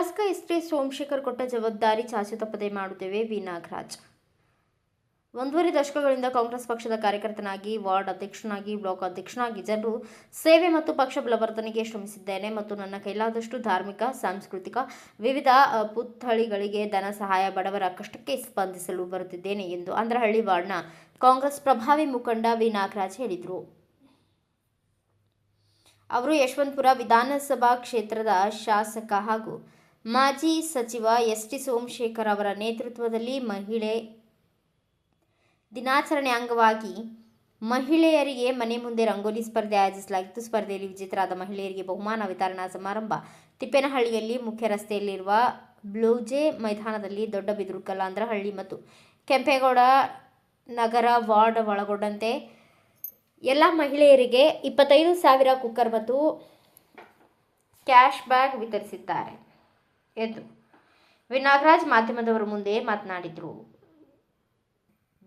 ಶಾಸಕ ಎಸ್.ಟಿ. ಸೋಮಶೇಖರ್ ಕೊಟ್ಟ ಜವಾಬ್ದಾರಿ ಚಾಚು ತಪ್ಪದೆ ಮಾಡುತ್ತೇವೆ ವಿ. ನಾಗರಾಜ್. 1.5 ದಶಕಗಳಿಂದ ಕಾಂಗ್ರೆಸ್ ಪಕ್ಷದ ಕಾರ್ಯಕರ್ತನಾಗಿ, ವಾರ್ಡ್ ಅಧ್ಯಕ್ಷನಾಗಿ, ಬ್ಲಾಕ್ ಅಧ್ಯಕ್ಷನಾಗಿ ಜನರು ಸೇವೆ ಮತ್ತು ಪಕ್ಷ ಬಲವರ್ಧನೆಗೆ ಶ್ರಮಿಸಿದ್ದೇನೆ ಮತ್ತು ನನ್ನ ಕೈಲಾದಷ್ಟು ಧಾರ್ಮಿಕ, ಸಾಂಸ್ಕೃತಿಕ ವಿವಿಧ ಪುತ್ಥಳಿಗಳಿಗೆ ಧನ ಸಹಾಯ, ಬಡವರ ಕಷ್ಟಕ್ಕೆ ಸ್ಪಂದಿಸಲು ಬರುತ್ತಿದ್ದೇನೆ ಎಂದು ಅಂದ್ರಹಳ್ಳಿ ವಾರ್ಡ್ನ ಕಾಂಗ್ರೆಸ್ ಪ್ರಭಾವಿ ಮುಖಂಡ ವಿ. ನಾಗರಾಜ್ ಹೇಳಿದರು. ಅವರು ಯಶವಂತಪುರ ವಿಧಾನಸಭಾ ಕ್ಷೇತ್ರದ ಶಾಸಕ ಹಾಗೂ ಮಾಜಿ ಸಚಿವ ಎಸ್.ಟಿ. ಸೋಮಶೇಖರ್ ಅವರ ನೇತೃತ್ವದಲ್ಲಿ ಮಹಿಳೆ ದಿನಾಚರಣೆ ಅಂಗವಾಗಿ ಮಹಿಳೆಯರಿಗೆ ಮನೆ ಮುಂದೆ ರಂಗೋಲಿ ಸ್ಪರ್ಧೆ ಆಯೋಜಿಸಲಾಗಿತ್ತು. ಸ್ಪರ್ಧೆಯಲ್ಲಿ ವಿಜೇತರಾದ ಮಹಿಳೆಯರಿಗೆ ಬಹುಮಾನ ವಿತರಣಾ ಸಮಾರಂಭ ತಿಪ್ಪೇನಹಳ್ಳಿಯಲ್ಲಿ ಮುಖ್ಯ ರಸ್ತೆಯಲ್ಲಿರುವ ಬ್ಲೂಜೆ ಮೈದಾನದಲ್ಲಿ ದೊಡ್ಡಬಿದರು, ಕಲ್ಲಾಂದ್ರಹಳ್ಳಿ ಮತ್ತು ಕೆಂಪೇಗೌಡ ನಗರ ವಾರ್ಡ್ ಒಳಗೊಂಡಂತೆ ಎಲ್ಲ ಮಹಿಳೆಯರಿಗೆ 25,000 ಕುಕ್ಕರ್ ಮತ್ತು ಕ್ಯಾಶ್ ಬ್ಯಾಗ್ ವಿತರಿಸಿದ್ದಾರೆ ಎಂದು ವಿ. ನಾಗರಾಜ್ ಮಾಧ್ಯಮದವರ ಮುಂದೆ ಮಾತನಾಡಿದರು.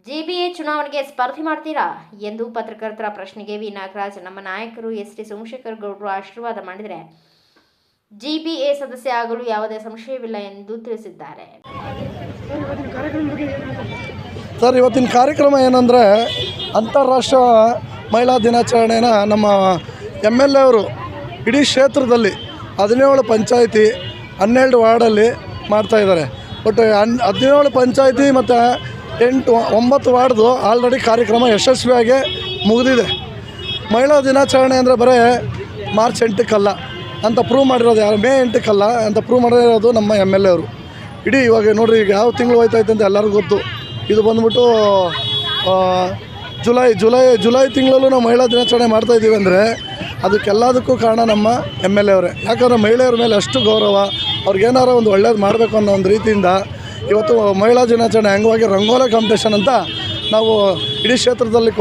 ಜಿಬಿಎ ಚುನಾವಣೆಗೆ ಸ್ಪರ್ಧೆ ಮಾಡ್ತೀರಾ ಎಂದು ಪತ್ರಕರ್ತರ ಪ್ರಶ್ನೆಗೆ ವಿ. ನಾಗರಾಜ್, ನಮ್ಮ ನಾಯಕರು ಎಸ್.ಟಿ. ಸೋಮಶೇಖರ್ ಗೌಡರು ಆಶೀರ್ವಾದ ಮಾಡಿದರೆ ಜಿಬಿಎ ಸದಸ್ಯ ಆಗಲು ಯಾವುದೇ ಸಂಶಯವಿಲ್ಲ ಎಂದು ತಿಳಿಸಿದ್ದಾರೆ. ಸರ್, ಇವತ್ತಿನ ಕಾರ್ಯಕ್ರಮ ಏನಂದರೆ ಅಂತಾರಾಷ್ಟ್ರೀಯ ಮಹಿಳಾ ದಿನಾಚರಣೆನ ನಮ್ಮ MLA ಅವರು ಇಡೀ ಕ್ಷೇತ್ರದಲ್ಲಿ 17 ಪಂಚಾಯಿತಿ 12 ವಾರ್ಡಲ್ಲಿ ಮಾಡ್ತಾಯಿದ್ದಾರೆ. ಬಟ್ 17 ಪಂಚಾಯಿತಿ ಮತ್ತು 9 ವಾರ್ಡ್ದು ಆಲ್ರೆಡಿ ಕಾರ್ಯಕ್ರಮ ಯಶಸ್ವಿಯಾಗಿ ಮುಗಿದಿದೆ. ಮಹಿಳಾ ದಿನಾಚರಣೆ ಅಂದರೆ ಬರೀ ಮಾರ್ಚ್ 8ಕ್ಕಲ್ಲ ಅಂತ ಪ್ರೂವ್ ಮಾಡಿರೋದು, ಯಾರು ಮೇ 8ಕ್ಕಲ್ಲ ಅಂತ ಪ್ರೂವ್ ಮಾಡಿರೋದು ನಮ್ಮ MLA ಅವರು. ಇಡೀ ಇವಾಗ ನೋಡಿರಿ, ಈಗ ಯಾವ ತಿಂಗಳು ಹೋಯ್ತೈತೆ ಅಂತ ಎಲ್ಲರಿಗೂ ಗೊತ್ತು. ಇದು ಬಂದ್ಬಿಟ್ಟು ಜುಲೈ ತಿಂಗಳಲ್ಲೂ ನಾವು ಮಹಿಳಾ ದಿನಾಚರಣೆ ಮಾಡ್ತಾಯಿದ್ದೀವಿ ಅಂದರೆ ಅದಕ್ಕೆಲ್ಲದಕ್ಕೂ ಕಾರಣ ನಮ್ಮ MLA ಅವರೇ. ಯಾಕಂದರೆ ಮಹಿಳೆಯರ ಮೇಲೆ ಅಷ್ಟು ಗೌರವ, ಅವ್ರಿಗೇನಾರ ಒಂದು ಒಳ್ಳೇದು ಮಾಡಬೇಕು ಅನ್ನೋ ಒಂದು ರೀತಿಯಿಂದ ಇವತ್ತು ಮಹಿಳಾ ದಿನಾಚರಣೆ ಅಂಗವಾಗಿ ರಂಗೋಲಿ ಕಾಂಪಿಟೇಷನ್ ಅಂತ ನಾವು ಇಡೀ ಕ್ಷೇತ್ರದಲ್ಲಿ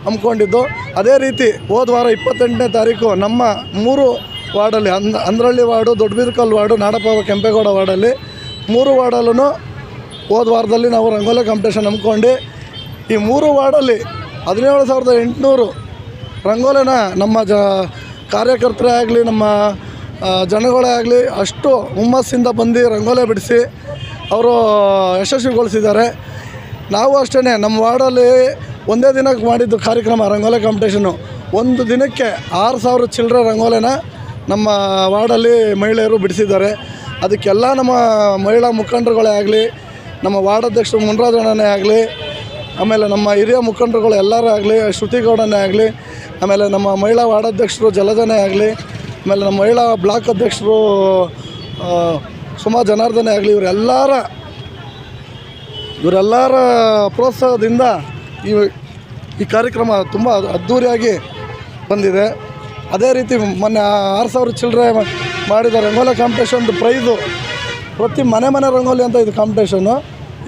ಹಮ್ಮಿಕೊಂಡಿದ್ದು. ಅದೇ ರೀತಿ ಹೋದ ವಾರ 28ನೇ ತಾರೀಕು ನಮ್ಮ 3 ವಾರ್ಡಲ್ಲಿ ಅಂದ್ರಹಳ್ಳಿ ವಾರ್ಡು, ದೊಡ್ಡಬಿದರಕಲ್ಲು ವಾರ್ಡು, ನಾಡಪ್ಪ ಕೆಂಪೇಗೌಡ ವಾರ್ಡಲ್ಲಿ 3 ವಾರ್ಡಲ್ಲೂ ಹೋದ ವಾರದಲ್ಲಿ ನಾವು ರಂಗೋಲಿ ಕಾಂಪಿಟೇಷನ್ ಹಮ್ಮಿಕೊಂಡು ಈ 3 ವಾರ್ಡಲ್ಲಿ 17,800 ರಂಗೋಲಿನ ನಮ್ಮ ಕಾರ್ಯಕರ್ತರೇ ಆಗಲಿ, ನಮ್ಮ ಜನಗಳೇ ಆಗಲಿ ಅಷ್ಟು ಹುಮ್ಮಸ್ಸಿಂದ ಬಂದು ರಂಗೋಲಿ ಬಿಡಿಸಿ ಅವರು ಯಶಸ್ವಿಗೊಳಿಸಿದ್ದಾರೆ. ನಾವು ಅಷ್ಟೇ ನಮ್ಮ ವಾರ್ಡಲ್ಲಿ ಒಂದೇ ದಿನಕ್ಕೆ ಮಾಡಿದ್ದು ಕಾರ್ಯಕ್ರಮ ರಂಗೋಲಿ ಕಾಂಪಿಟೇಷನ್ನು. ಒಂದು ದಿನಕ್ಕೆ 6,000 ಚಿಲ್ಲರೆ ರಂಗೋಲಿನ ನಮ್ಮ ವಾರ್ಡಲ್ಲಿ ಮಹಿಳೆಯರು ಬಿಡಿಸಿದ್ದಾರೆ. ಅದಕ್ಕೆಲ್ಲ ನಮ್ಮ ಮಹಿಳಾ ಮುಖಂಡರುಗಳೇ ಆಗಲಿ, ನಮ್ಮ ವಾರ್ಡ್ ಅಧ್ಯಕ್ಷರು ಮುನ್ರಾಜಣ್ಣನೇ ಆಗಲಿ, ಆಮೇಲೆ ನಮ್ಮ ಹಿರಿಯ ಮುಖಂಡರುಗಳು ಎಲ್ಲರೂ ಆಗಲಿ, ಶ್ರುತಿಗೌಡನೇ ಆಗಲಿ, ಆಮೇಲೆ ನಮ್ಮ ಮಹಿಳಾ ವಾರ್ಡ್ ಅಧ್ಯಕ್ಷರು ಜಲಜನೇ ಆಗಲಿ, ಆಮೇಲೆ ನಮ್ಮ ಮಹಿಳಾ ಬ್ಲಾಕ್ ಅಧ್ಯಕ್ಷರು ಸುಮಾ ಜನಾರ್ದನೇ ಆಗಲಿ, ಇವರೆಲ್ಲರ ಪ್ರೋತ್ಸಾಹದಿಂದ ಈ ಕಾರ್ಯಕ್ರಮ ತುಂಬ ಅದ್ಧೂರಿಯಾಗಿ ಬಂದಿದೆ. ಅದೇ ರೀತಿ ಮೊನ್ನೆ 6,000 ಚಿಲ್ಲರೆ ಮಾಡಿದ ರಂಗೋಲಿ ಕಾಂಪಿಟೇಷನ್ದು ಪ್ರೈಸು ಪ್ರತಿ ಮನೆ ರಂಗೋಲಿ ಅಂತ ಇದು ಕಾಂಪಿಟೇಷನ್ನು.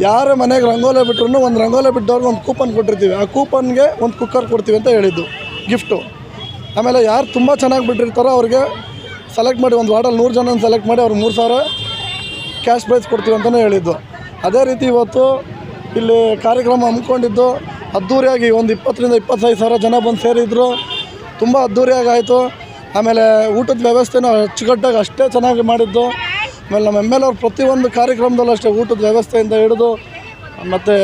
ಯಾರೇ ಮನೆಗೆ ರಂಗೋಲಿ ಬಿಟ್ಟರು ಒಂದು ರಂಗೋಲಿ ಬಿಟ್ಟವ್ರಿಗೆ ಒಂದು ಕೂಪನ್ ಕೊಟ್ಟಿರ್ತೀವಿ. ಆ ಕೂಪನ್ಗೆ ಒಂದು ಕುಕ್ಕರ್ ಕೊಡ್ತೀವಿ ಅಂತ ಹೇಳಿದ್ದು ಗಿಫ್ಟು. ಆಮೇಲೆ ಯಾರು ತುಂಬ ಚೆನ್ನಾಗಿ ಬಿಟ್ಟಿರ್ತಾರೋ ಅವ್ರಿಗೆ ಸೆಲೆಕ್ಟ್ ಮಾಡಿ ಒಂದು ವಾರ್ಡಲ್ಲಿ 100 ಜನ ಸೆಲೆಕ್ಟ್ ಮಾಡಿ ಅವ್ರಿಗೆ 3,000 ಕ್ಯಾಶ್ ಪ್ರೈಸ್ ಕೊಡ್ತೀವಿ ಅಂತಲೇ ಹೇಳಿದ್ದು. ಅದೇ ರೀತಿ ಇವತ್ತು ಇಲ್ಲಿ ಕಾರ್ಯಕ್ರಮ ಹಮ್ಮಿಕೊಂಡಿದ್ದು ಅದ್ಧೂರಿಯಾಗಿ ಒಂದು 20,000 ರಿಂದ 25,000 ಜನ ಬಂದು ಸೇರಿದ್ರು. ತುಂಬ ಅದ್ಧೂರಿಯಾಗಿ ಆಯಿತು. ಆಮೇಲೆ ಊಟದ ವ್ಯವಸ್ಥೆನೂ ಅಚ್ಚುಕಟ್ಟಾಗಿ ಅಷ್ಟೇ ಚೆನ್ನಾಗಿ ಮಾಡಿದ್ದು. ಆಮೇಲೆ ನಮ್ಮ MLA ಅವ್ರು ಪ್ರತಿಯೊಂದು ಕಾರ್ಯಕ್ರಮದಲ್ಲೂ ಅಷ್ಟೇ ಊಟದ ವ್ಯವಸ್ಥೆಯಿಂದ ಹಿಡಿದು, ಮತ್ತು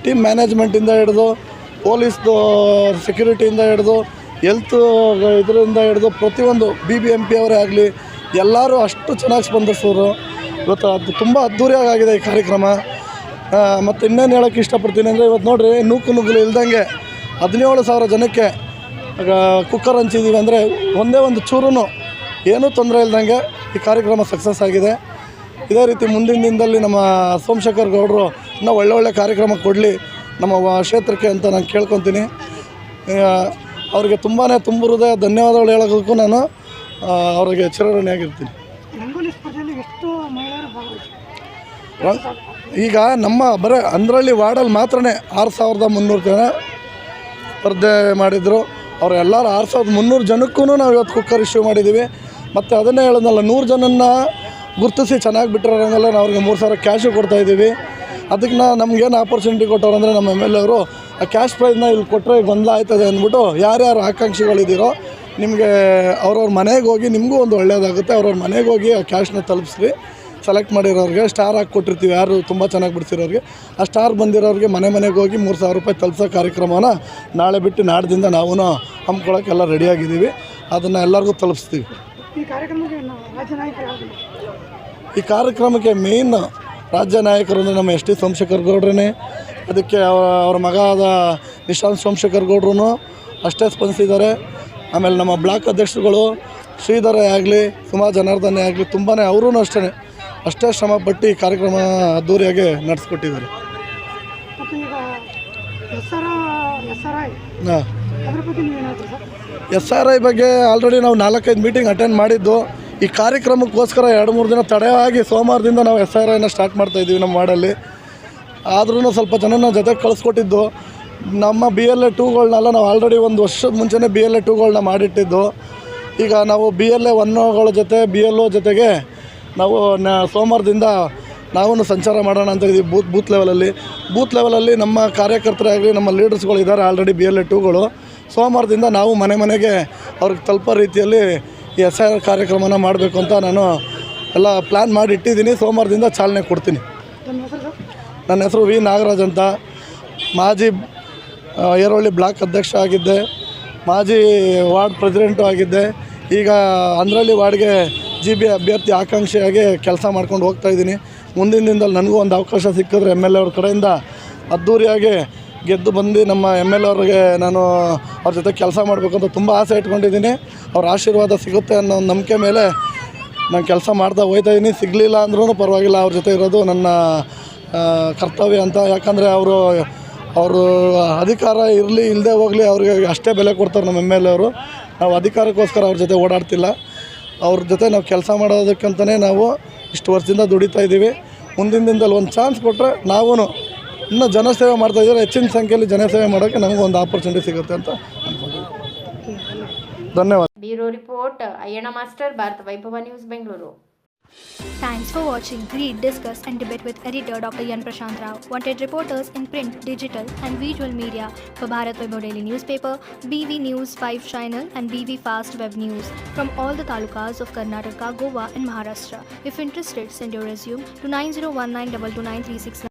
ಟೀಮ್ ಮ್ಯಾನೇಜ್ಮೆಂಟಿಂದ ಹಿಡಿದು, ಪೊಲೀಸ್ದು ಸೆಕ್ಯೂರಿಟಿಯಿಂದ ಹಿಡಿದು, ಹೆಲ್ತ್ ಇದರಿಂದ ಹಿಡಿದು ಪ್ರತಿಯೊಂದು BBMP ಅವರೇ ಆಗಲಿ ಎಲ್ಲರೂ ಅಷ್ಟು ಚೆನ್ನಾಗಿ ಸ್ಪಂದಿಸೋರು. ಇವತ್ತು ಅದು ತುಂಬ ಅದ್ಧೂರಿಯಾಗಿ ಆಗಿದೆ ಈ ಕಾರ್ಯಕ್ರಮ. ಮತ್ತು ಇನ್ನೇನು ಹೇಳೋಕ್ಕೆ ಇಷ್ಟಪಡ್ತೀನಿ ಅಂದರೆ, ಇವತ್ತು ನೋಡಿರಿ, ನುಗ್ಗಲು ಇಲ್ದಂಗೆ 17,000 ಜನಕ್ಕೆ ಕುಕ್ಕರ್ ಹಂಚಿದ್ದೀವಿ ಅಂದರೆ ಒಂದೇ ಒಂದು ಚೂರು ಏನೂ ತೊಂದರೆ ಇಲ್ದಂಗೆ ಈ ಕಾರ್ಯಕ್ರಮ ಸಕ್ಸಸ್ ಆಗಿದೆ. ಇದೇ ರೀತಿ ಮುಂದಿನ ದಿನದಲ್ಲಿ ನಮ್ಮ ಸೋಮಶೇಖರ್ ಗೌಡರು ಇನ್ನೂ ಒಳ್ಳೊಳ್ಳೆ ಕಾರ್ಯಕ್ರಮ ಕೊಡಲಿ ನಮ್ಮ ಕ್ಷೇತ್ರಕ್ಕೆ ಅಂತ ನಾನು ಕೇಳ್ಕೊತೀನಿ. ಅವರಿಗೆ ತುಂಬ ಹೃದಯ ಧನ್ಯವಾದಗಳು ಹೇಳೋದಕ್ಕೂ ನಾನು ಅವರಿಗೆ ಚಿರಋಣಿಯಾಗಿರ್ತೀನಿ. ಈಗ ನಮ್ಮ ಬರೀ ಅಂದ್ರಹಳ್ಳಿ ವಾರ್ಡಲ್ಲಿ ಮಾತ್ರ 6,300 ಜನ ಸ್ಪರ್ಧೆ ಮಾಡಿದರು. ಅವರು ಎಲ್ಲರೂ 6,300 ಜನಕ್ಕೂ ನಾವು ಇವತ್ತು ಕುಕ್ಕರ್ ಇಶ್ಯೂ ಮಾಡಿದ್ದೀವಿ. ಮತ್ತು ಅದನ್ನೇ ಹೇಳೋದಲ್ಲ, 100 ಜನನ್ನ ಗುರುತಿಸಿ ಚೆನ್ನಾಗಿ ಬಿಟ್ಟಿರೋಂಗೆಲ್ಲ ನಾವು ಅವ್ರಿಗೆ 3,000 ಕ್ಯಾಶು ಕೊಡ್ತಾಯಿದ್ದೀವಿ. ಅದಕ್ಕೆ ನಮಗೇನು ಆಪರ್ಚುನಿಟಿ ಕೊಟ್ಟವ್ರು ಅಂದರೆ ನಮ್ಮ MLA ಅವರು ಆ ಕ್ಯಾಶ್ ಪ್ರೈಸ್ನ ಇಲ್ಲಿ ಕೊಟ್ಟರೆ ಗೊಂದಲ ಆಯ್ತದೆ ಅಂದ್ಬಿಟ್ಟು ಯಾರ್ಯಾರು ಆಕಾಂಕ್ಷಿಗಳಿದ್ದೀರೋ ನಿಮಗೆ ಅವ್ರವ್ರ ಮನೆಗೆ ಹೋಗಿ ನಿಮಗೂ ಒಂದು ಒಳ್ಳೆಯದಾಗುತ್ತೆ. ಅವ್ರವ್ರ ಮನೆಗೆ ಹೋಗಿ ಆ ಕ್ಯಾಶ್ನ ತಲುಪಿಸ್ರಿ. ಸೆಲೆಕ್ಟ್ ಮಾಡಿರೋರಿಗೆ ಸ್ಟಾರ್ ಹಾಕಿ ಕೊಟ್ಟಿರ್ತೀವಿ, ಯಾರು ತುಂಬ ಚೆನ್ನಾಗಿ ಬಿಡಿಸಿರೋರಿಗೆ ಆ ಸ್ಟಾರ್ ಬಂದಿರೋರಿಗೆ ಮನೆಗೆ ಹೋಗಿ 3,000 ರೂಪಾಯಿ ತಲುಪಿಸೋ ಕಾರ್ಯಕ್ರಮನ ನಾಳೆ ಬಿಟ್ಟು ನಾಡ್ದಿಂದ ನಾವು ಹಮ್ಮಿಕೊಳ್ಳೋಕ್ಕೆಲ್ಲ ರೆಡಿಯಾಗಿದ್ದೀವಿ. ಅದನ್ನು ಎಲ್ಲರಿಗೂ ತಲುಪಿಸ್ತೀವಿ. ಈ ಕಾರ್ಯಕ್ರಮಕ್ಕೆ ಮೇನ್ ರಾಜ್ಯ ನಾಯಕರು ಅಂದರೆ ನಮ್ಮ ಎಸ್ ಟಿ ಸೋಮಶೇಖರ್ ಗೌಡ್ರೇ. ಅದಕ್ಕೆ ಅವ್ರ ಮಗ ಆದ ನಿಶಾಂತ್ ಸೋಮಶೇಖರ್ ಗೌಡ್ರು ಅಷ್ಟೇ ಸ್ಪಂದಿಸಿದ್ದಾರೆ. ಆಮೇಲೆ ನಮ್ಮ ಬ್ಲಾಕ್ ಅಧ್ಯಕ್ಷರುಗಳು ಶ್ರೀಧರೇ ಆಗಲಿ, ಸುಮಾ ಜನಾರ್ದನೇ ಆಗಲಿ ತುಂಬಾ ಅವರೂ ಅಷ್ಟೇ ಶ್ರಮಪಟ್ಟು ಈ ಕಾರ್ಯಕ್ರಮ ಅದ್ದೂರಿಯಾಗಿ ನಡೆಸ್ಕೊಟ್ಟಿದ್ದಾರೆ. ಹಾಂ, SRI ಬಗ್ಗೆ ಆಲ್ರೆಡಿ ನಾವು 4-5 ಮೀಟಿಂಗ್ ಅಟೆಂಡ್ ಮಾಡಿದ್ದು. ಈ ಕಾರ್ಯಕ್ರಮಕ್ಕೋಸ್ಕರ 2-3 ದಿನ ತಡೆಯಾಗಿ ಸೋಮವಾರದಿಂದ ನಾವು SRIನ ಸ್ಟಾರ್ಟ್ ಮಾಡ್ತಾಯಿದ್ದೀವಿ ನಮ್ಮ ವಾರ್ಡಲ್ಲಿ. ಆದ್ರೂ ಸ್ವಲ್ಪ ಜನನ ಜೊತೆಗೆ ಕಳಿಸ್ಕೊಟ್ಟಿದ್ದು. ನಮ್ಮ BLA 2ಗಳನ್ನೆಲ್ಲ ನಾವು ಆಲ್ರೆಡಿ 1 ವರ್ಷದ ಮುಂಚೆನೇ BLA 2ಗಳನ್ನ ಮಾಡಿಟ್ಟಿದ್ದು. ಈಗ ನಾವು BLA 1ಗಳ ಜೊತೆ BLO ಜೊತೆಗೆ ನಾವು ಸೋಮವಾರದಿಂದ ನಾವು ಸಂಚಾರ ಮಾಡೋಣ ಅಂತ ಇದ್ದೀವಿ. ಬೂತ್ ಲೆವೆಲಲ್ಲಿ ನಮ್ಮ ಕಾರ್ಯಕರ್ತರಾಗಲಿ ನಮ್ಮ ಲೀಡರ್ಸ್ಗಳು ಇದ್ದಾರೆ ಆಲ್ರೆಡಿ BLA 2ಗಳು. ಸೋಮವಾರದಿಂದ ನಾವು ಮನೆಗೆ ಅವ್ರಿಗೆ ತಲುಪೋ ರೀತಿಯಲ್ಲಿ ಈ SR ಕಾರ್ಯಕ್ರಮನ ಮಾಡಬೇಕು ಅಂತ ನಾನು ಎಲ್ಲ ಪ್ಲ್ಯಾನ್ ಮಾಡಿ ಇಟ್ಟಿದ್ದೀನಿ. ಸೋಮವಾರದಿಂದ ಚಾಲನೆ ಕೊಡ್ತೀನಿ. ನನ್ನ ಹೆಸರು ವಿ ನಾಗರಾಜ್ ಅಂತ, ಮಾಜಿ ಏರೋಳ್ಳಿ ಬ್ಲಾಕ್ ಅಧ್ಯಕ್ಷ ಆಗಿದ್ದೆ, ಮಾಜಿ ವಾರ್ಡ್ ಪ್ರೆಸಿಡೆಂಟು ಆಗಿದ್ದೆ. ಈಗ ಅಂದ್ರಳ್ಳಿ ವಾರ್ಡ್ಗೆ GB ಅಭ್ಯರ್ಥಿ ಆಕಾಂಕ್ಷಿಯಾಗಿ ಕೆಲಸ ಮಾಡ್ಕೊಂಡು ಹೋಗ್ತಾಯಿದ್ದೀನಿ. ಮುಂದಿನ ದಿನದಲ್ಲಿ ನನಗೂ ಒಂದು ಅವಕಾಶ ಸಿಕ್ಕಿದ್ರೆ MLA ಅವ್ರ ಕಡೆಯಿಂದ ಅದ್ಧೂರಿಯಾಗಿ ಗೆದ್ದು ಬಂದು ನಮ್ಮ MLA ಅವ್ರಿಗೆ ನಾನು ಅವ್ರ ಜೊತೆ ಕೆಲಸ ಮಾಡಬೇಕು ಅಂತ ತುಂಬ ಆಸೆ ಇಟ್ಕೊಂಡಿದ್ದೀನಿ. ಅವ್ರ ಆಶೀರ್ವಾದ ಸಿಗುತ್ತೆ ಅನ್ನೋ ಒಂದು ನಂಬಿಕೆ ಮೇಲೆ ನಾನು ಕೆಲಸ ಮಾಡ್ತಾ ಹೋಗ್ತಾಯಿದ್ದೀನಿ. ಸಿಗಲಿಲ್ಲ ಅಂದ್ರೂ ಪರವಾಗಿಲ್ಲ, ಅವ್ರ ಜೊತೆ ಇರೋದು ನನ್ನ ಕರ್ತವ್ಯ ಅಂತ. ಯಾಕಂದರೆ ಅವರು ಅಧಿಕಾರ ಇರಲಿ ಇಲ್ಲದೆ ಹೋಗಲಿ ಅವ್ರಿಗೆ ಅಷ್ಟೇ ಬೆಲೆ ಕೊಡ್ತಾರೆ ನಮ್ಮ MLA ಅವರು. ನಾವು ಅಧಿಕಾರಕ್ಕೋಸ್ಕರ ಅವ್ರ ಜೊತೆ ಓಡಾಡ್ತಿಲ್ಲ, ಅವ್ರ ಜೊತೆ ನಾವು ಕೆಲಸ ಮಾಡೋದಕ್ಕಂತಲೇ ನಾವು ಇಷ್ಟು ವರ್ಷದಿಂದ ದುಡಿತಾ ಇದ್ದೀವಿ. ಮುಂದಿನ ದಿನದಲ್ಲಿ ಒಂದು ಚಾನ್ಸ್ ಕೊಟ್ಟರೆ ನಾವು ಇನ್ನೂ ಜನಸೇವೆ ಮಾಡ್ತಾಯಿದ್ದಾರೆ. ಹೆಚ್ಚಿನ ಸಂಖ್ಯೆಯಲ್ಲಿ ಜನಸೇವೆ ಮಾಡೋಕ್ಕೆ ನಮಗೂ ಒಂದು ಆಪರ್ಚುನಿಟಿ ಸಿಗುತ್ತೆ ಅಂತ ಅಂದ್ಕೊಂಡಿದ್ದೀನಿ. ಧನ್ಯವಾದ. Bureau report Ayyanna master, Bharat Vaibhav news, Bengaluru. Thanks for watching. Read, discuss and debate with editor Dr. Yan Prashant Rao. Wanted reporters in print, digital and visual media for Bharat Vaibhav Daily Newspaper, BV News 5 Channel and BV Fast Web News from all the talukas of Karnataka, Goa and Maharashtra. If interested, send your resume to 9019229369.